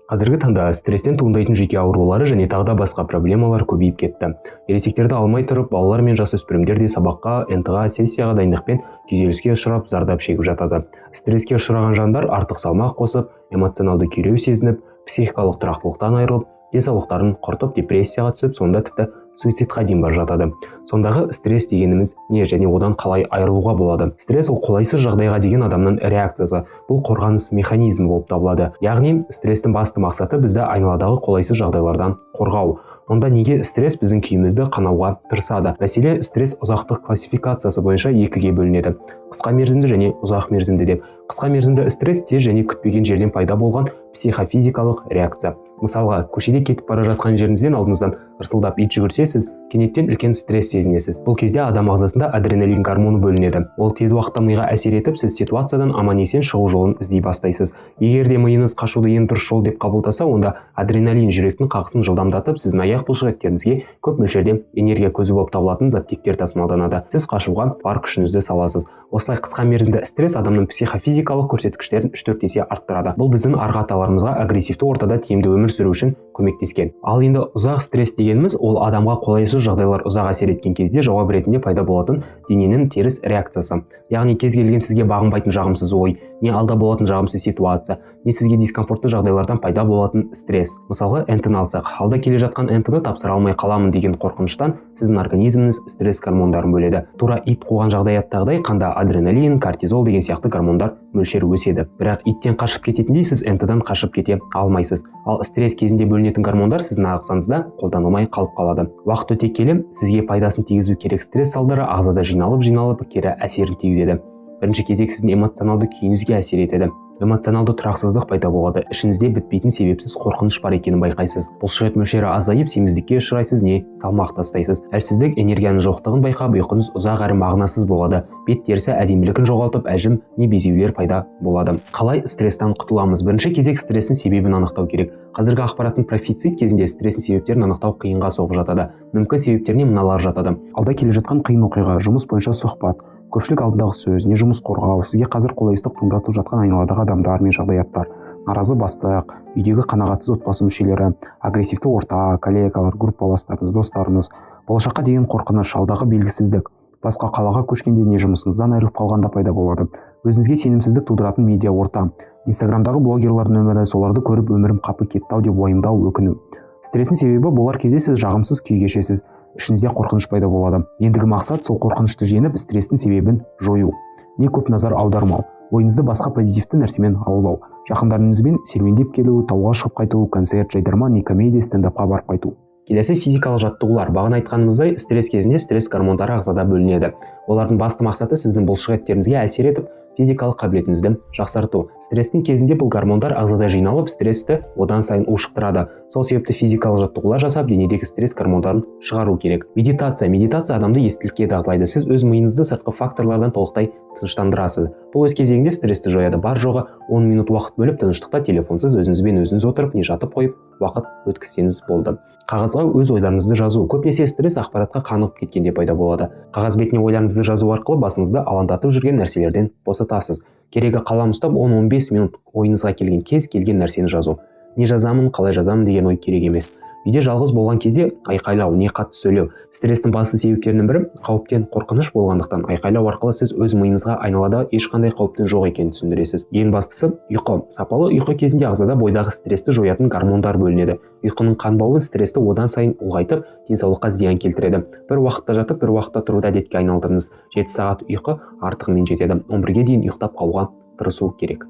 Қазіргі таңда стресстен туындайтын жеке аурулары және тағы да басқа проблемалар көбейіп кетті. Ересектерді алмай тұрып, балалар мен жасөспірімдер де сабаққа, НТ-ға, сессияға дайындықпен күйзеліске ұшырап, зардап шегіп жатады. Стресске ұшыраған жандар артық салмақ қосып, эмоционалды күйреу сезініп, психикалық тұрақтылықтан айырылып, денсаулықтарын құртып, депрессияға түсіп, сонда тіпті суицидқа дейін барып жатады. Сондағы стресс дегеніміз не және одан қалай айырылуға болады? Стресс ол қолайсыз жағдайға деген адамның реакциясы. Бұл қорғаныс механизмі болып табылады. Яғни стресстің басты мақсаты бізді айналадағы қолайсыз жағдайлардан қорғау. Онда неге стресс біздің күйімізді қанауға тырысады? Мәселе стресс ұзақтық классификациясы бойынша екіге бөлінеді. Қысқа мерзімді және ұзақ мерзімді деп. Қысқа мерзімді стресс тез және күтпеген жерден пайда болған психофизикалық реакция. Мысалға, көшеде кетіп бара жатқан жеріңізден алдыңыздан ырсылдап ит жүгірсе, сіз кенеттен үлкен стресс сезінесіз. Бұл кезде адам ағзасында адреналин гормоны бөлінеді. Ол тез уақытта миға әсер етіп, сіз ситуациядан аман-есен шығу жолын іздей бастайсыз. Егер де миыңыз қашуды ең дұрыс жол деп қабылдаса, онда адреналин жүректің қағысын жылдамдатып, сіздің аяқ бұлшықеттеріңізге көп мөлшерде энергия көзі болып табылатын заттектер тасымалданады. Сіз қашуға бар күшіңізді саласыз. Осылай қысқа мерзімді стресс адамның психофизикалық көрсеткіштерін 3-4 есе арттырады. Бұл біздің арғы аталарымызға агрессивті ортада тиімді өмір сүру үшін көмектескен. Ал енді ұзақ стресс дегеніміз ол адамға қолайсыз жағдайлар ұзақ әсер еткен кезде жауап ретінде пайда болатын дененің теріс реакциясы. Яғни кез келген сізге бағынбайтын жағымсыз ой, не алда болатын жағымсыз ситуация, не сізге дискомфортты жағдайлардан пайда болатын стресс. Мысалға, НТ-ны алсақ, алда келе жатқан НТ-ны тапсыра алмай қаламын деген қорқыныштан сіздің организміңіз стресс гормондарын бөледі. Тура ит қуған жағдаяттағыдай қанда адреналин, кортизол деген сияқты гормондар мөлшері өседі. Бірақ иттен қашып кететіндей сіз НТ-дан қашып кете алмайсыз. Ал стресс кезінде бөлінетін гормондар сіздің ағзаңызда қолданылмай қалып қалады. Уақыт өте келе сізге пайдасын тигізу керек стресс салдары ағзада жиналып кері әсерін тигізеді. Бірінші кезек сіздің эмоционалды күйіңізге әсер етеді. Эмоционалды тұрақсыздық пайда болады. Ішіңізде бітпейтін себепсіз қорқыныш бар екенін байқайсыз. Бұлшықет мөлшері азайып, семіздікке ұшырайсыз не салмақ тастайсыз. Әлсіздік, энергияның жоқтығын байқап, ұйқыңыз ұзақ әрі мағынасыз болады. Бет терісі әдемілігін жоғалтып, әжім не безеулер пайда болады. Қалай стресстен құтыламыз? Бірінші кезек стресстің себебін анықтау керек. Қазіргі ақпараттың профицит кезінде стресстің себептерін анықтау қиынға соғып жатады. Мүмкін себептеріне мыналар жатады. Алда келе жатқан қиын оқиға, жұмыс бойынша сұхбат, көпшілік алдындағы сөз, не жұмыс қорғау, сізге қазір қолайсыздық туындатып жатқан айналадағы адамдар мен жағдаяттар, наразы бастық, үйдегі қанағатсыз отбасы мүшелері, агрессивті орта, коллегалар, группаластарыңыз, достарыңыз, болашаққа деген қорқыныш, алдағы белгісіздік, басқа қалаға көшкенде не жұмысыңыздан айырылып қалғанда пайда болады. Өзіңізге сенімсіздік тудыратын медиа орта, Инстаграмдағы блогерлардың өмірі, соларды көріп өмірім қапы кетті-ау деп уайымдау, өкіну. Стресстің себебі болар кезде сіз жағымсыз күй кешесіз, ішіңізде қорқыныш пайда болады. Ендігі мақсат сол қорқынышты жеңіп, стресстің себебін жою. Не көп назар аудармау, ойыңызды басқа позитивті нәрсемен аулау, жақындарыңызбен серуендеп келу, тауға шығып қайту, концерт, жайдарман, не комедия, стендапқа барып қайту. Келесі физикалық жаттығулар. Бағана айтқанымыздай, стресс кезінде стресс гормондары ағзада бөлінеді. Олардың басты мақсаты сіздің бұлшықеттеріңізге әсер етіп, физикалық қабілетіңізді жақсарту. Стресстің кезінде бұл гормондар ағзада жиналып, стрессті одан сайын ушықтырады. Сол себепті физикалық жаттығулар жасап, денедегі стресс гормондарын шығару керек. Медитация адамды естілікке дағдылайды. Сіз өз миыңызды сыртқы факторлардан толықтай тыныштандырасыз. Бұл өз кезегінде стрессті жояды. Бар жоғы 10 минут уақыт бөліп, тыныштықта телефонсыз өзіңізбен өзіңіз отырып, не жатып қойып, уақыт өткізсеңіз болды. Қағазға өз ойларыңызды жазу. Көбінесе стресс ақпаратқа қанығып кеткенде пайда болады. Қағаз бетіне ойларыңызды жазу арқылы басыңызды алаңдатып жүрген нәрселерден босатасыз. Керегі қалам ұстап 10-15 минут ойыңызға келген кез келген нәрсені жазу. Не жазамын, қалай жазамын деген ой керек емес. Үйде жалғыз болған кезде айқайлау, не қатты сөйлеу. Стресстің басты себептерінің бірі қауіптен қорқыныш болғандықтан айқайлау арқылы сіз өз миыңызға айналада ешқандай қауіптің жоқ екенін түсіндіресіз. Ең бастысы ұйқы. Сапалы ұйқы кезінде ағзада бойдағы стрессті жоятын гормондар бөлінеді. Ұйқының қанбауын стрессті одан сайын ұлғайтып, денсаулыққа зиян келтіреді. Бір уақытта жатып, бір уақытта тұруды әдетке айналдырыңыз. 7 сағат ұйқы артығымен жетеді. 11-ге дейін ұйықтап қалуға тырысу керек.